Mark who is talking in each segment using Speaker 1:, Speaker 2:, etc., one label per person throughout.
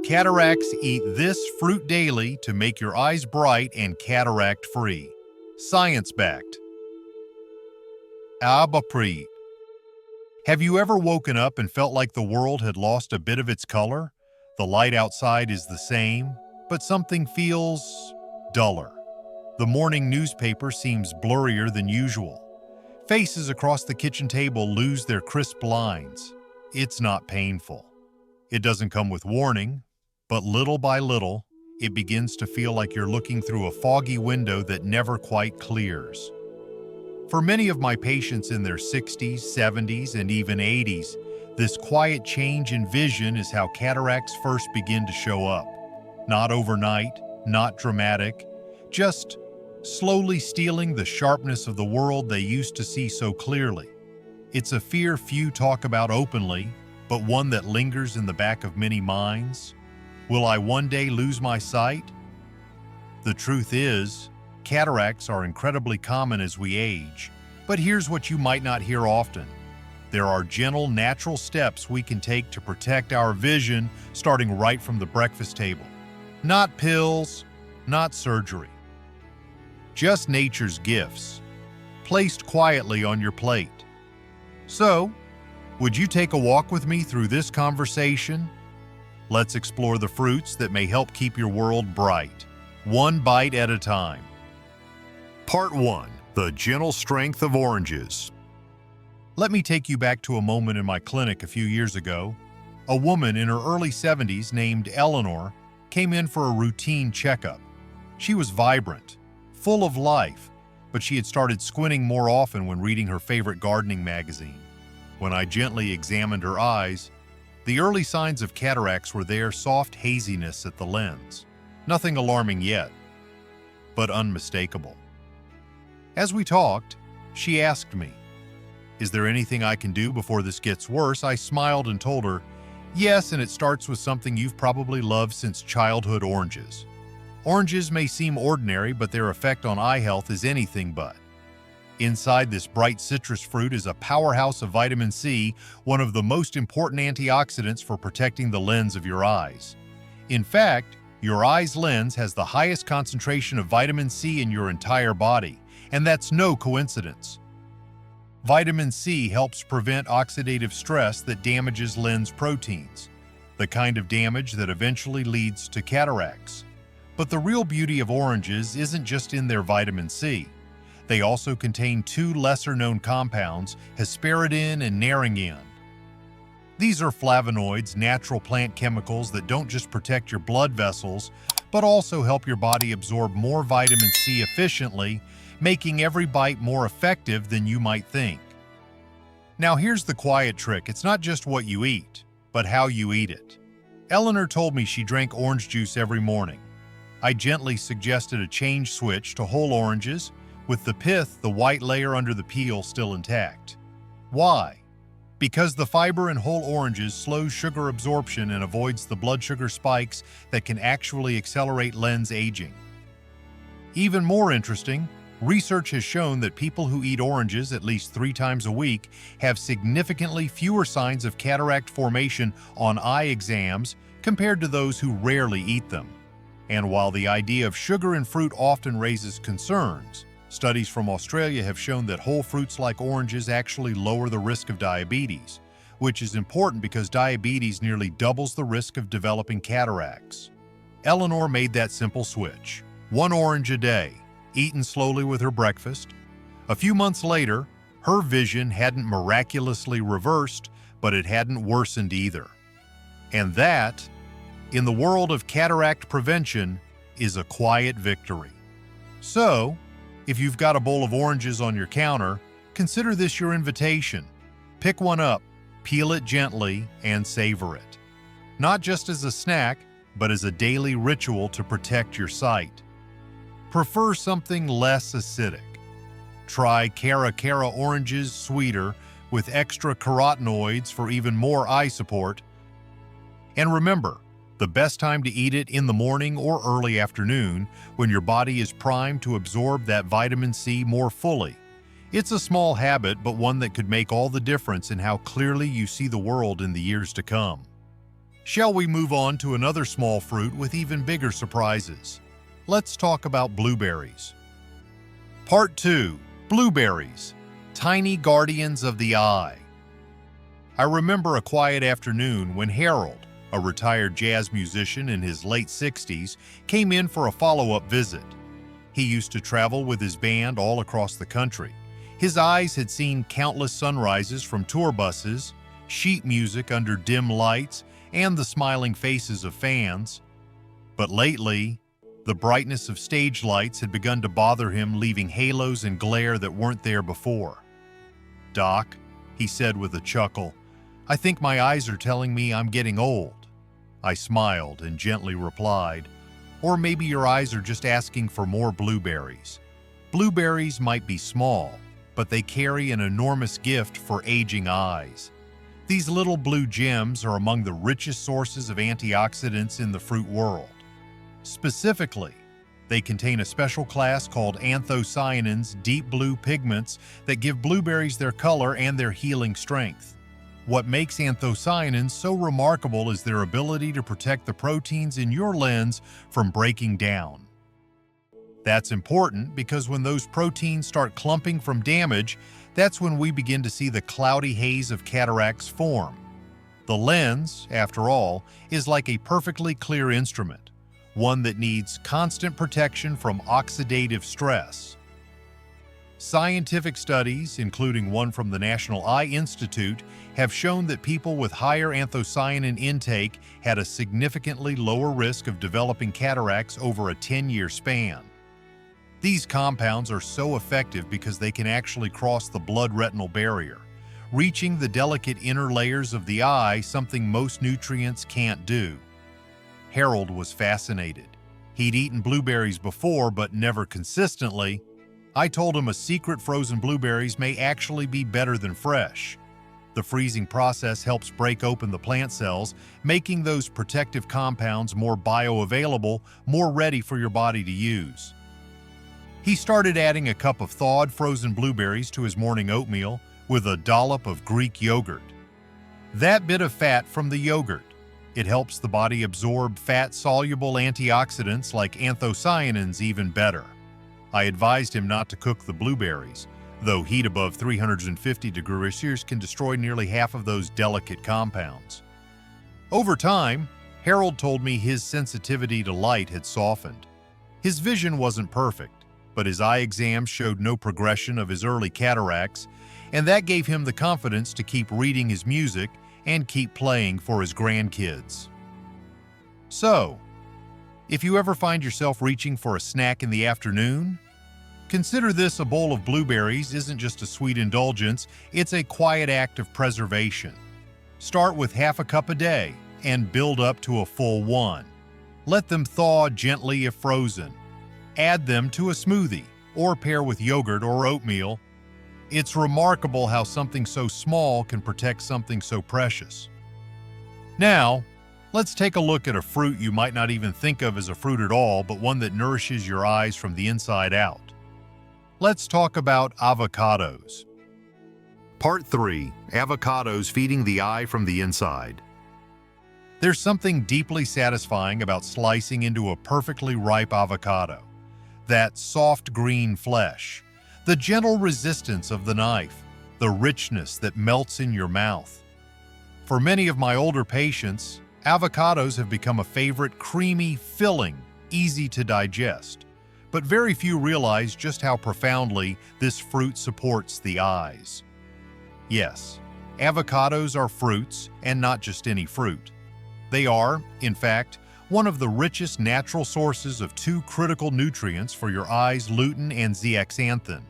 Speaker 1: Cataracts eat this fruit daily to make your eyes bright and cataract-free. Science-backed. Avocados. Have you ever woken up and felt like the world had lost a bit of its color? The light outside is the same, but something feels duller. The morning newspaper seems blurrier than usual. Faces across the kitchen table lose their crisp lines. It's not painful. It doesn't come with warning, but little by little, it begins to feel like you're looking through a foggy window that never quite clears. For many of my patients in their 60s, 70s, and even 80s, this quiet change in vision is how cataracts first begin to show up. Not overnight, not dramatic, just slowly stealing the sharpness of the world they used to see so clearly. It's a fear few talk about openly, but one that lingers in the back of many minds. Will I one day lose my sight? The truth is, cataracts are incredibly common as we age, but here's what you might not hear often. There are gentle, natural steps we can take to protect our vision, starting right from the breakfast table. Not pills, not surgery. Just nature's gifts, placed quietly on your plate. So, would you take a walk with me through this conversation? Let's explore the fruits that may help keep your world bright, one bite at a time. Part 1. The gentle strength of oranges. Let me take you back to a moment in my clinic a few years ago. A woman in her early 70s named Eleanor came in for a routine checkup. She was vibrant, full of life, but she had started squinting more often when reading her favorite gardening magazine. When I gently examined her eyes, the early signs of cataracts were there, soft haziness at the lens. Nothing alarming yet, but unmistakable. As we talked, she asked me, "Is there anything I can do before this gets worse?" I smiled and told her, "Yes, and it starts with something you've probably loved since childhood: oranges." Oranges may seem ordinary, but their effect on eye health is anything but. Inside this bright citrus fruit is a powerhouse of vitamin C, one of the most important antioxidants for protecting the lens of your eyes. In fact, your eye's lens has the highest concentration of vitamin C in your entire body, and that's no coincidence. Vitamin C helps prevent oxidative stress that damages lens proteins, the kind of damage that eventually leads to cataracts. But the real beauty of oranges isn't just in their vitamin C. They also contain two lesser-known compounds, hesperidin and naringin. These are flavonoids, natural plant chemicals that don't just protect your blood vessels, but also help your body absorb more vitamin C efficiently, making every bite more effective than you might think. Now here's the quiet trick. It's not just what you eat, but how you eat it. Eleanor told me she drank orange juice every morning. I gently suggested a change switch to whole oranges, with the pith, the white layer under the peel, still intact. Why? Because the fiber in whole oranges slows sugar absorption and avoids the blood sugar spikes that can actually accelerate lens aging. Even more interesting, research has shown that people who eat oranges at least 3 times a week have significantly fewer signs of cataract formation on eye exams compared to those who rarely eat them. And while the idea of sugar in fruit often raises concerns, studies from Australia have shown that whole fruits like oranges actually lower the risk of diabetes, which is important because diabetes nearly doubles the risk of developing cataracts. Eleanor made that simple switch: 1 orange a day, eaten slowly with her breakfast. A few months later, her vision hadn't miraculously reversed, but it hadn't worsened either. And that, in the world of cataract prevention, is a quiet victory. So, if you've got a bowl of oranges on your counter, consider this your invitation. Pick one up, peel it gently, and savor it. Not just as a snack, but as a daily ritual to protect your sight. Prefer something less acidic. Try Cara oranges, sweeter, with extra carotenoids for even more eye support. And remember, the best time to eat it in the morning or early afternoon, when your body is primed to absorb that vitamin C more fully. It's a small habit, but one that could make all the difference in how clearly you see the world in the years to come. Shall we move on to another small fruit with even bigger surprises? Let's talk about blueberries. Part 2. Blueberries, tiny guardians of the eye. I remember a quiet afternoon when Harold, a retired jazz musician in his late 60s, came in for a follow-up visit. He used to travel with his band all across the country. His eyes had seen countless sunrises from tour buses, sheet music under dim lights, and the smiling faces of fans. But lately, the brightness of stage lights had begun to bother him, leaving halos and glare that weren't there before. "Doc," he said with a chuckle, "I think my eyes are telling me I'm getting old." I smiled and gently replied, "Or maybe your eyes are just asking for more blueberries." Blueberries might be small, but they carry an enormous gift for aging eyes. These little blue gems are among the richest sources of antioxidants in the fruit world. Specifically, they contain a special class called anthocyanins, deep blue pigments that give blueberries their color and their healing strength. What makes anthocyanins so remarkable is their ability to protect the proteins in your lens from breaking down. That's important because when those proteins start clumping from damage, that's when we begin to see the cloudy haze of cataracts form. The lens, after all, is like a perfectly clear instrument, one that needs constant protection from oxidative stress. Scientific studies, including one from the National Eye Institute, have shown that people with higher anthocyanin intake had a significantly lower risk of developing cataracts over a 10-year span. These compounds are so effective because they can actually cross the blood-retinal barrier, reaching the delicate inner layers of the eye, something most nutrients can't do. Harold was fascinated. He'd eaten blueberries before, but never consistently. I told him a secret: frozen blueberries may actually be better than fresh. The freezing process helps break open the plant cells, making those protective compounds more bioavailable, more ready for your body to use. He started adding a cup of thawed frozen blueberries to his morning oatmeal with a dollop of Greek yogurt. That bit of fat from the yogurt, it helps the body absorb fat-soluble antioxidants like anthocyanins even better. I advised him not to cook the blueberries, though heat above 350 degrees Celsius can destroy nearly half of those delicate compounds. Over time, Harold told me his sensitivity to light had softened. His vision wasn't perfect, but his eye exams showed no progression of his early cataracts, and that gave him the confidence to keep reading his music and keep playing for his grandkids. So, if you ever find yourself reaching for a snack in the afternoon, consider this: a bowl of blueberries isn't just a sweet indulgence, it's a quiet act of preservation. Start with half a cup a day and build up to a full one. Let them thaw gently if frozen. Add them to a smoothie or pair with yogurt or oatmeal. It's remarkable how something so small can protect something so precious. Now, let's take a look at a fruit you might not even think of as a fruit at all, but one that nourishes your eyes from the inside out. Let's talk about avocados. Part 3. Avocados feeding the eye from the inside. There's something deeply satisfying about slicing into a perfectly ripe avocado. That soft green flesh, the gentle resistance of the knife, the richness that melts in your mouth. For many of my older patients, avocados have become a favorite: creamy, filling, easy to digest. But very few realize just how profoundly this fruit supports the eyes. Yes, avocados are fruits, and not just any fruit. They are, in fact, one of the richest natural sources of two critical nutrients for your eyes: lutein and zeaxanthin.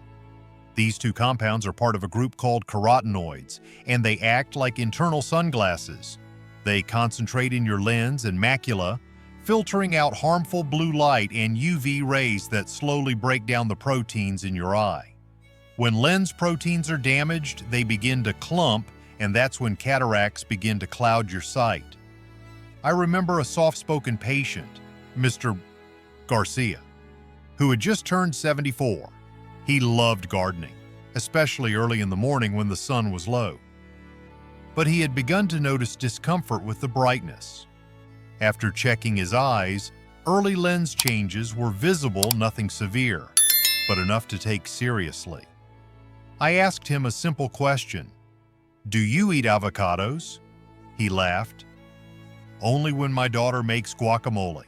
Speaker 1: These two compounds are part of a group called carotenoids, and they act like internal sunglasses. They concentrate in your lens and macula, filtering out harmful blue light and UV rays that slowly break down the proteins in your eye. When lens proteins are damaged, they begin to clump, and that's when cataracts begin to cloud your sight. I remember a soft-spoken patient, Mr. Garcia, who had just turned 74. He loved gardening, especially early in the morning when the sun was low. But he had begun to notice discomfort with the brightness. After checking his eyes, early lens changes were visible, nothing severe, but enough to take seriously. I asked him a simple question. "Do you eat avocados?" He laughed. "Only when my daughter makes guacamole."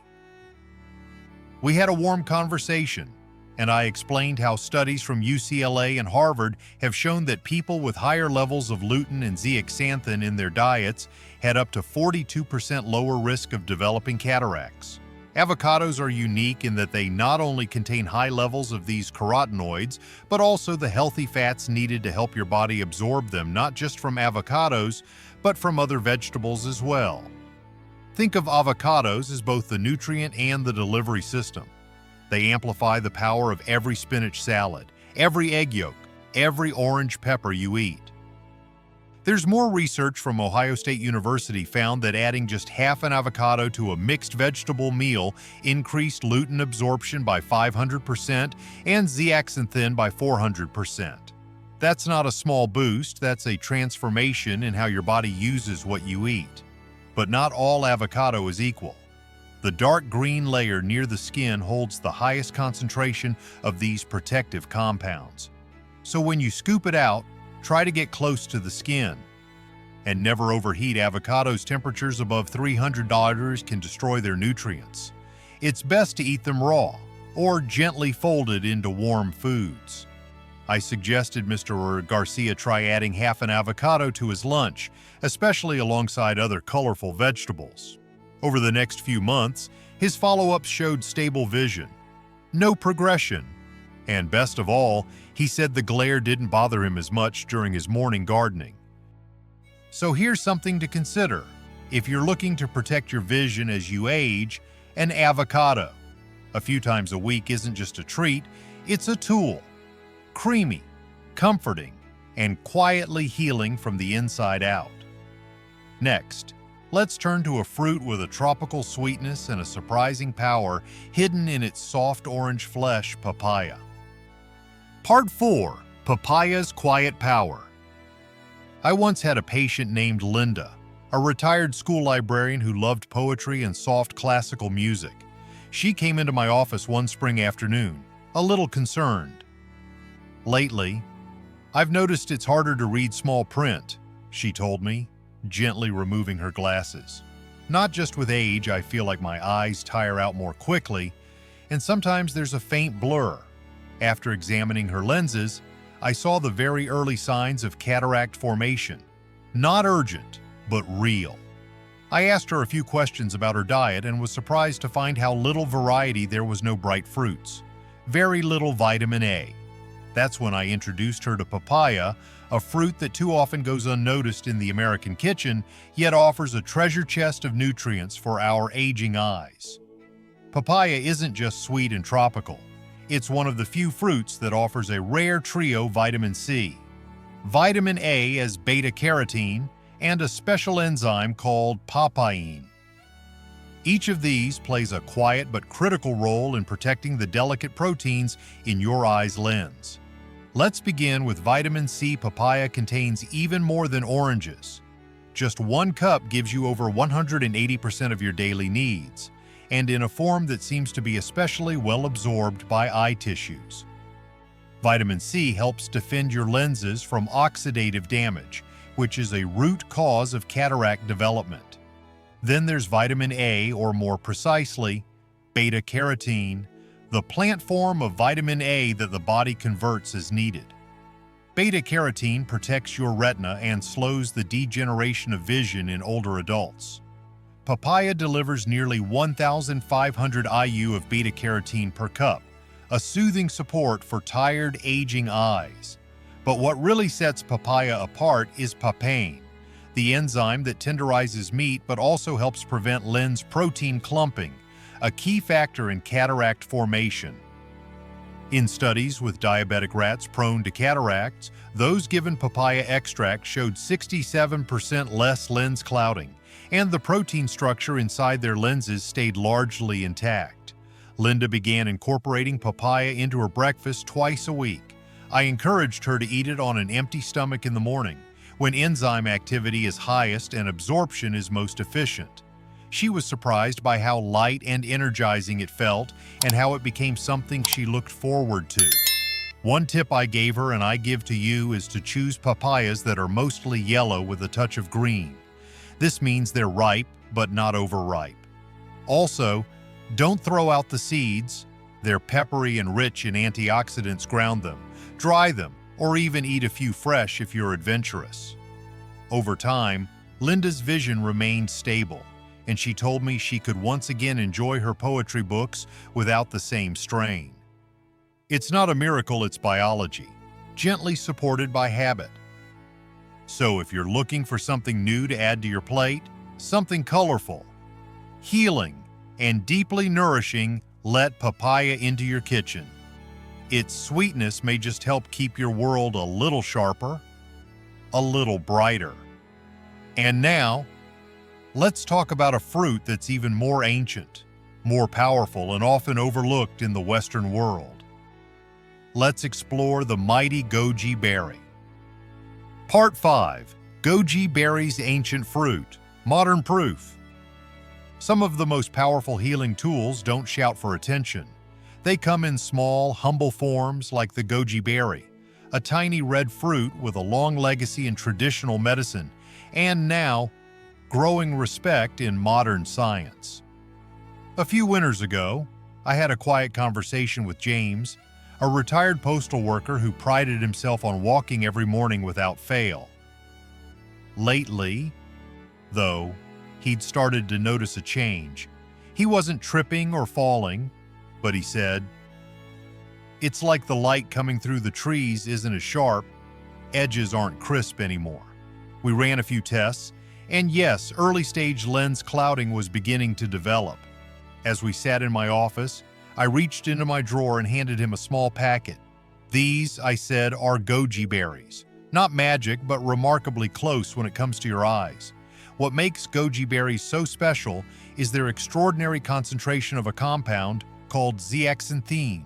Speaker 1: We had a warm conversation, and I explained how studies from UCLA and Harvard have shown that people with higher levels of lutein and zeaxanthin in their diets had up to 42% lower risk of developing cataracts. Avocados are unique in that they not only contain high levels of these carotenoids, but also the healthy fats needed to help your body absorb them, not just from avocados, but from other vegetables as well. Think of avocados as both the nutrient and the delivery system. They amplify the power of every spinach salad, every egg yolk, every orange pepper you eat. There's more research from Ohio State University found that adding just half an avocado to a mixed vegetable meal increased lutein absorption by 500% and zeaxanthin by 400%. That's not a small boost, that's a transformation in how your body uses what you eat. But not all avocado is equal. The dark green layer near the skin holds the highest concentration of these protective compounds. So when you scoop it out, try to get close to the skin. And never overheat avocados. Temperatures above 300 degrees can destroy their nutrients. It's best to eat them raw or gently folded into warm foods. I suggested Mr. Garcia try adding half an avocado to his lunch, especially alongside other colorful vegetables. Over the next few months, his follow-ups showed stable vision, no progression, and best of all, he said the glare didn't bother him as much during his morning gardening. So here's something to consider. If you're looking to protect your vision as you age, an avocado a few times a week isn't just a treat, it's a tool. Creamy, comforting, and quietly healing from the inside out. Next, let's turn to a fruit with a tropical sweetness and a surprising power hidden in its soft orange flesh, papaya. Part 4. Papaya's Quiet Power. I once had a patient named Linda, a retired school librarian who loved poetry and soft classical music. She came into my office one spring afternoon, a little concerned. "Lately, I've noticed it's harder to read small print," she told me, gently removing her glasses. "Not just with age, I feel like my eyes tire out more quickly, and sometimes there's a faint blur." After examining her lenses, I saw the very early signs of cataract formation. Not urgent, but real. I asked her a few questions about her diet and was surprised to find how little variety there was. No bright fruits, very little vitamin A. That's when I introduced her to papaya, a fruit that too often goes unnoticed in the American kitchen, yet offers a treasure chest of nutrients for our aging eyes. Papaya isn't just sweet and tropical. It's one of the few fruits that offers a rare trio vitamin C, vitamin A as beta-carotene, and a special enzyme called Papain. Each of these plays a quiet but critical role in protecting the delicate proteins in your eye's lens. Let's begin with vitamin C. Papaya contains even more than oranges. Just 1 cup gives you over 180% of your daily needs, and in a form that seems to be especially well absorbed by eye tissues. Vitamin C helps defend your lenses from oxidative damage, which is a root cause of cataract development. Then there's vitamin A, or more precisely, beta-carotene, the plant form of vitamin A that the body converts as needed. Beta-carotene protects your retina and slows the degeneration of vision in older adults. Papaya delivers nearly 1,500 IU of beta-carotene per cup, a soothing support for tired, aging eyes. But what really sets papaya apart is papain, the enzyme that tenderizes meat but also helps prevent lens protein clumping, a key factor in cataract formation. In studies with diabetic rats prone to cataracts, those given papaya extract showed 67% less lens clouding, and the protein structure inside their lenses stayed largely intact. Linda began incorporating papaya into her breakfast twice a week. I encouraged her to eat it on an empty stomach in the morning, when enzyme activity is highest and absorption is most efficient. She was surprised by how light and energizing it felt and how it became something she looked forward to. One tip I gave her and I give to you is to choose papayas that are mostly yellow with a touch of green. This means they're ripe, but not overripe. Also, don't throw out the seeds. They're peppery and rich in antioxidants. Ground them, dry them, or even eat a few fresh if you're adventurous. Over time, Linda's vision remained stable, and she told me she could once again enjoy her poetry books without the same strain. It's not a miracle, it's biology, gently supported by habit. So if you're looking for something new to add to your plate, something colorful, healing, and deeply nourishing, let papaya into your kitchen. Its sweetness may just help keep your world a little sharper, a little brighter. And now, let's talk about a fruit that's even more ancient, more powerful, and often overlooked in the Western world. Let's explore the mighty goji berry. Part 5. Goji berry's ancient fruit. Modern proof. Some of the most powerful healing tools don't shout for attention. They come in small, humble forms like the goji berry, a tiny red fruit with a long legacy in traditional medicine, and now, growing respect in modern science. A few winters ago, I had a quiet conversation with James, a retired postal worker who prided himself on walking every morning without fail. Lately, though, he'd started to notice a change. He wasn't tripping or falling, but he said, "It's like the light coming through the trees isn't as sharp, edges aren't crisp anymore." We ran a few tests, and yes, early-stage lens clouding was beginning to develop. As we sat in my office, I reached into my drawer and handed him a small packet. "These," I said, "are goji berries. Not magic, but remarkably close when it comes to your eyes. What makes goji berries so special is their extraordinary concentration of a compound called Zeaxanthin,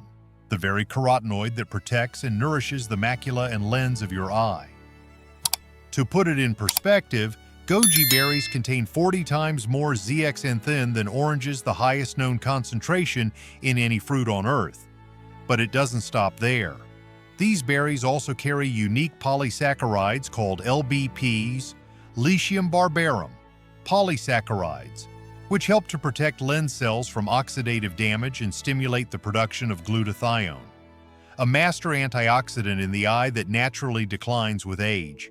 Speaker 1: the very carotenoid that protects and nourishes the macula and lens of your eye." To put it in perspective, goji berries contain 40 times more zeaxanthin than oranges, the highest known concentration in any fruit on Earth. But it doesn't stop there. These berries also carry unique polysaccharides called LBPs, Lithium barbarum, polysaccharides, which help to protect lens cells from oxidative damage and stimulate the production of glutathione, a master antioxidant in the eye that naturally declines with age.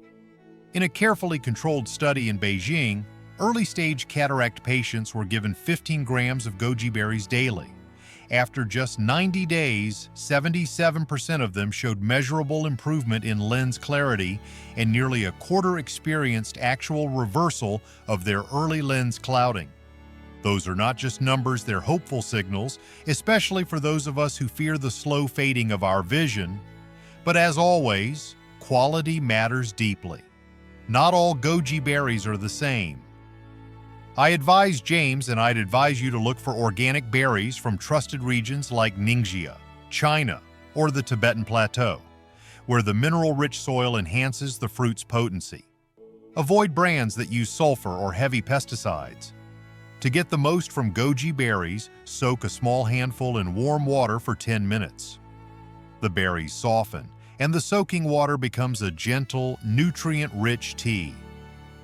Speaker 1: In a carefully controlled study in Beijing, early-stage cataract patients were given 15 grams of goji berries daily. After just 90 days, 77% of them showed measurable improvement in lens clarity, and nearly a quarter experienced actual reversal of their early lens clouding. Those are not just numbers, they're hopeful signals, especially for those of us who fear the slow fading of our vision. But as always, quality matters deeply. Not all goji berries are the same. I advise James and I'd advise you to look for organic berries from trusted regions like Ningxia, China, or the Tibetan Plateau, where the mineral-rich soil enhances the fruit's potency. Avoid brands that use sulfur or heavy pesticides. To get the most from goji berries, soak a small handful in warm water for 10 minutes. The berries soften, and the soaking water becomes a gentle, nutrient-rich tea.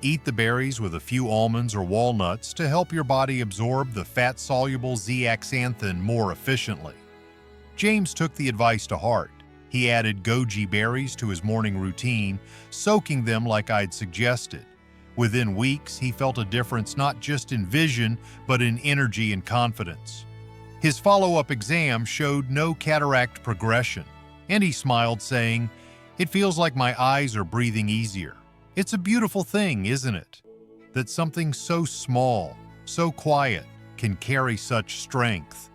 Speaker 1: Eat the berries with a few almonds or walnuts to help your body absorb the fat-soluble zeaxanthin more efficiently. James took the advice to heart. He added goji berries to his morning routine, soaking them like I'd suggested. Within weeks, he felt a difference not just in vision, but in energy and confidence. His follow-up exam showed no cataract progression, and he smiled, saying, "It feels like my eyes are breathing easier." It's a beautiful thing, isn't it? That something so small, so quiet, can carry such strength.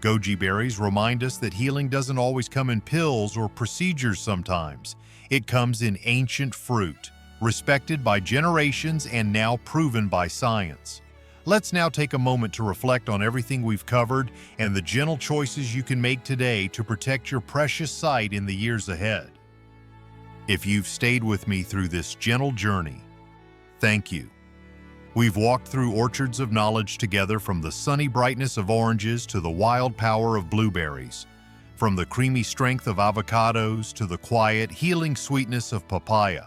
Speaker 1: Goji berries remind us that healing doesn't always come in pills or procedures sometimes. It comes in ancient fruit, respected by generations and now proven by science. Let's now take a moment to reflect on everything we've covered and the gentle choices you can make today to protect your precious sight in the years ahead. If you've stayed with me through this gentle journey, thank you. We've walked through orchards of knowledge together, from the sunny brightness of oranges to the wild power of blueberries, from the creamy strength of avocados to the quiet, healing sweetness of papaya,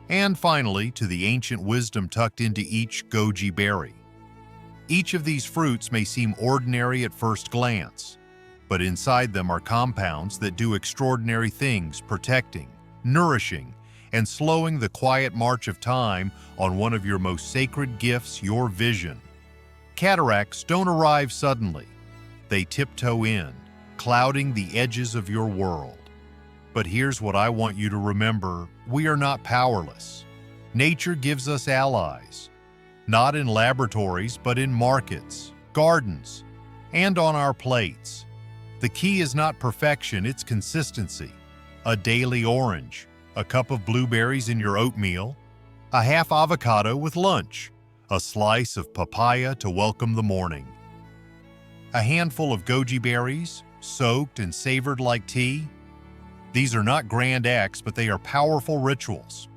Speaker 1: and finally to the ancient wisdom tucked into each goji berry. Each of these fruits may seem ordinary at first glance, but inside them are compounds that do extraordinary things, protecting, nourishing, and slowing the quiet march of time on one of your most sacred gifts, your vision. Cataracts don't arrive suddenly. They tiptoe in, clouding the edges of your world. But here's what I want you to remember: we are not powerless. Nature gives us allies, not in laboratories, but in markets, gardens, and on our plates. The key is not perfection, it's consistency. A daily orange, a cup of blueberries in your oatmeal, a half avocado with lunch, a slice of papaya to welcome the morning, a handful of goji berries, soaked and savored like tea. These are not grand acts, but they are powerful rituals.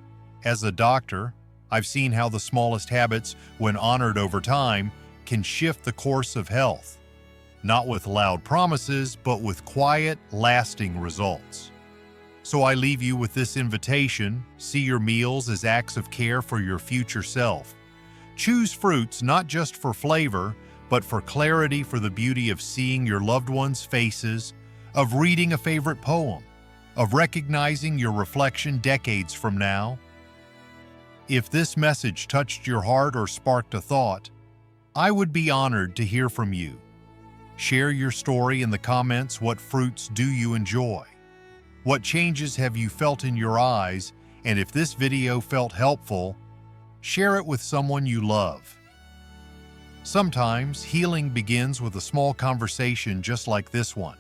Speaker 1: As a doctor, I've seen how the smallest habits, when honored over time, can shift the course of health. Not with loud promises, but with quiet, lasting results. So I leave you with this invitation: see your meals as acts of care for your future self. Choose fruits not just for flavor, but for clarity, for the beauty of seeing your loved ones' faces, of reading a favorite poem, of recognizing your reflection decades from now. If this message touched your heart or sparked a thought, I would be honored to hear from you. Share your story in the comments. What fruits do you enjoy? What changes have you felt in your eyes? And if this video felt helpful, share it with someone you love. Sometimes healing begins with a small conversation just like this one.